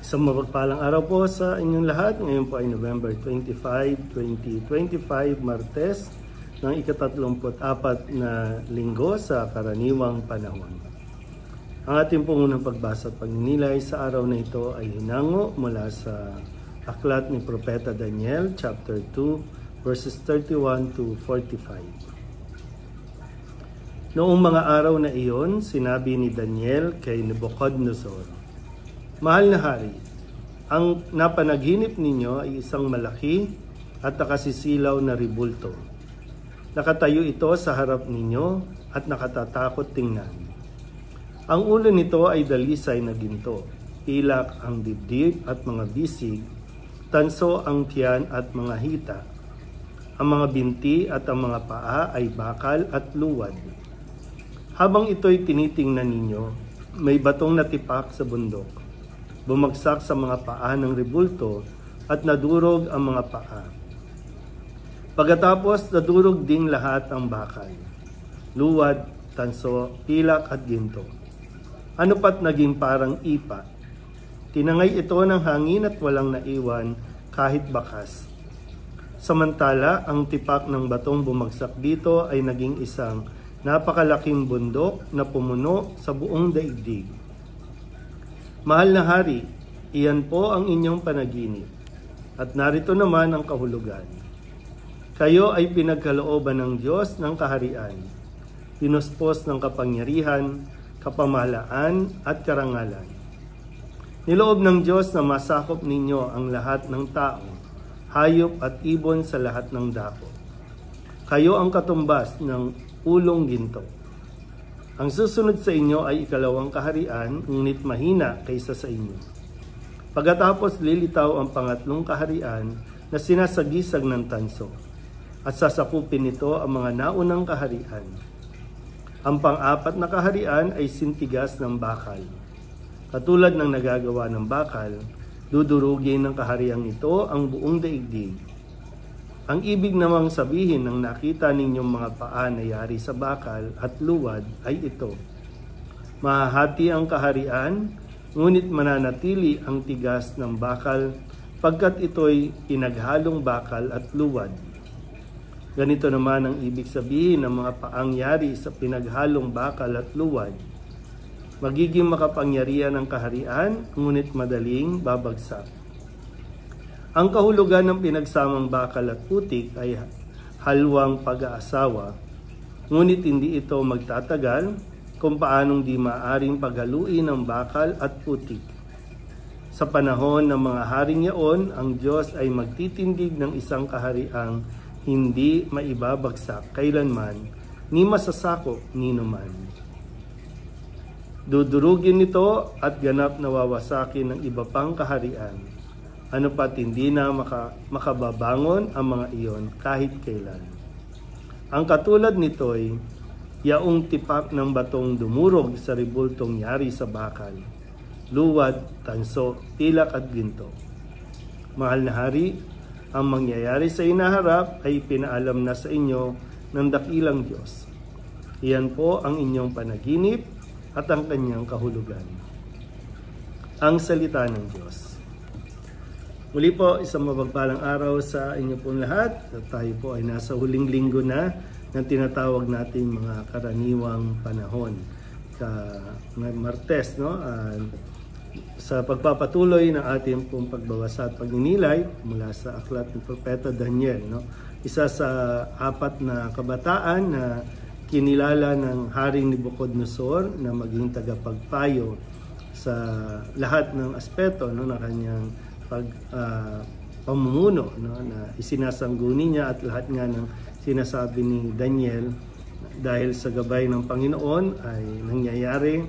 Isang mapagpalang araw po sa inyong lahat. Ngayon po ay November 25, 2025, Martes ng ika-34 na linggo sa karaniwang panahon. Ang ating unang pagbasa at pagninilay sa araw na ito ay hinango mula sa aklat ni Propeta Daniel, chapter 2, verses 31 to 45. Noong mga araw na iyon, sinabi ni Daniel kay Nebuchadnezzar, "Mahal na hari, ang napanaginip ninyo ay isang malaki at nakasisilaw na ribulto. Nakatayo ito sa harap ninyo at nakatatakot tingnan. Ang ulo nito ay dalisay na ginto, pilak ang dibdib at mga bisig, tanso ang tiyan at mga hita. Ang mga binti at ang mga paa ay bakal at luwad. Habang ito'y tinitingnan ninyo, may batong natipak sa bundok. Bumagsak sa mga paa ng ribulto at nadurog ang mga paa. Pagkatapos nadurog ding lahat ang bakal, luwad, tanso, pilak at ginto. Ano pat naging parang ipa. Tinangay ito ng hangin at walang naiwan kahit bakas. Samantala, ang tipak ng batong bumagsak dito ay naging isang napakalaking bundok na pumuno sa buong daigdig. Mahal na hari, iyan po ang inyong panaginip, at narito naman ang kahulugan. Kayo ay pinagkalooban ng Diyos ng kaharian, pinuspos ng kapangyarihan, kapamahalaan at karangalan. Niloob ng Diyos na masakop ninyo ang lahat ng tao, hayop at ibon sa lahat ng dako. Kayo ang katumbas ng ulong ginto. Ang susunod sa inyo ay ikalawang kaharian, ngunit mahina kaysa sa inyo. Pagkatapos lilitaw ang pangatlong kaharian na sinasagisag ng tanso, at sasakupin nito ang mga naunang kaharian. Ang pang-apat na kaharian ay sintigas ng bakal. Katulad ng nagagawa ng bakal, dudurugin ng kahariang ito ang buong daigdig. Ang ibig namang sabihin ng nakita ninyong mga paa na yari sa bakal at luwad ay ito. Mahahati ang kaharian, ngunit mananatili ang tigas ng bakal pagkat ito'y pinaghalong bakal at luwad. Ganito naman ang ibig sabihin ng mga paang yari sa pinaghalong bakal at luwad. Magiging makapangyarihan ang kaharian, ngunit madaling babagsak. Ang kahulugan ng pinagsamang bakal at putik ay halwang pag-aasawa, ngunit hindi ito magtatagal kung paanong di maaring paghaluin ng bakal at putik. Sa panahon ng mga haring yaon, ang Diyos ay magtitindig ng isang kahariang hindi maibabagsak kailanman, ni masasakop ninuman. Dudurugin nito at ganap na wawasakin ng iba pang kaharian. Ano pat hindi na makababangon ang mga iyon kahit kailan. Ang katulad nito'y yaong tipak ng batong dumurog sa ribultong yari sa bakal, luwad, tanso, pilak at ginto. Mahal na hari, ang mangyayari sa inaharap ay pinaalam na sa inyo ng dakilang Diyos. Iyan po ang inyong panaginip at ang kanyang kahulugan. Ang salita ng Diyos. Muli po, isang mapagpalang araw sa inyo pong lahat. Tayo po ay nasa huling linggo na ng tinatawag nating mga karaniwang panahon. Martes, no? Sa pagpapatuloy ng ating pong pagbabasa at pagninilay mula sa aklat ng Propeta Daniel, no? Isa sa apat na kabataan na kinilala ng Haring Nebuchadnezzar na maging tagapagpayo sa lahat ng aspeto, no, ng kanyang pamumuno, no, na isinasangguni niya at lahat nga ng sinasabi ni Daniel dahil sa gabay ng Panginoon ay nangyayari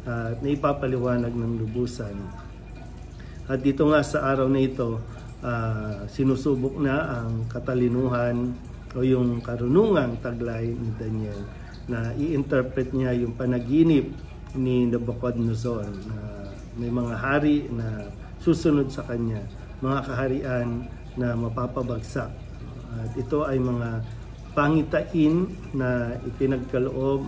at naipapaliwanag ng lubusan. At dito nga sa araw na ito, sinusubok na ang katalinuhan o yung karunungang taglay ni Daniel na i-interpret niya yung panaginip ni Nebuchadnezzar na may mga hari na susunod sa kanya, mga kaharian na mapapabagsak. At ito ay mga pangitain na ipinagkaloob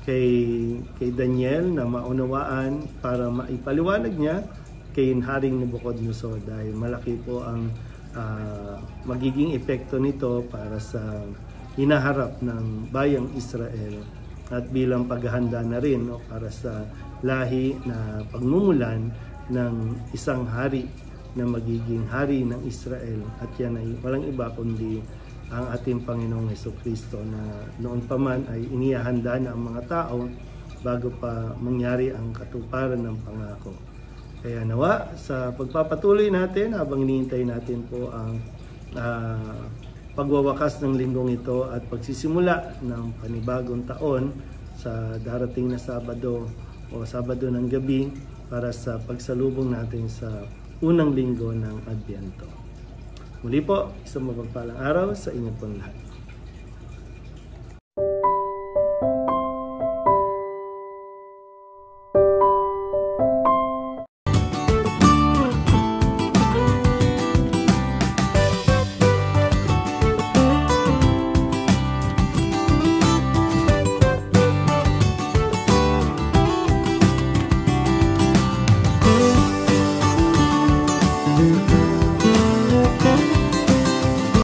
kay Daniel na maunawaan para maipaliwanag niya kay Haring Nabucodonosor dahil malaki po ang magiging epekto nito para sa hinaharap ng bayang Israel at bilang paghahanda na rin para sa lahi na pagmumulan ng isang hari na magiging hari ng Israel, at yan ay walang iba kundi ang ating Panginoong Hesukristo na noon pa man ay inihahanda na ang mga tao bago pa mangyari ang katuparan ng pangako. Kaya nawa sa pagpapatuloy natin habang hinihintay natin po ang pagwawakas ng linggong ito at pagsisimula ng panibagong taon sa darating na Sabado o Sabado ng gabi para sa pagsalubong natin sa unang linggo ng Adbyento. Muli po, isang mapagpalang araw sa inyo pong lahat.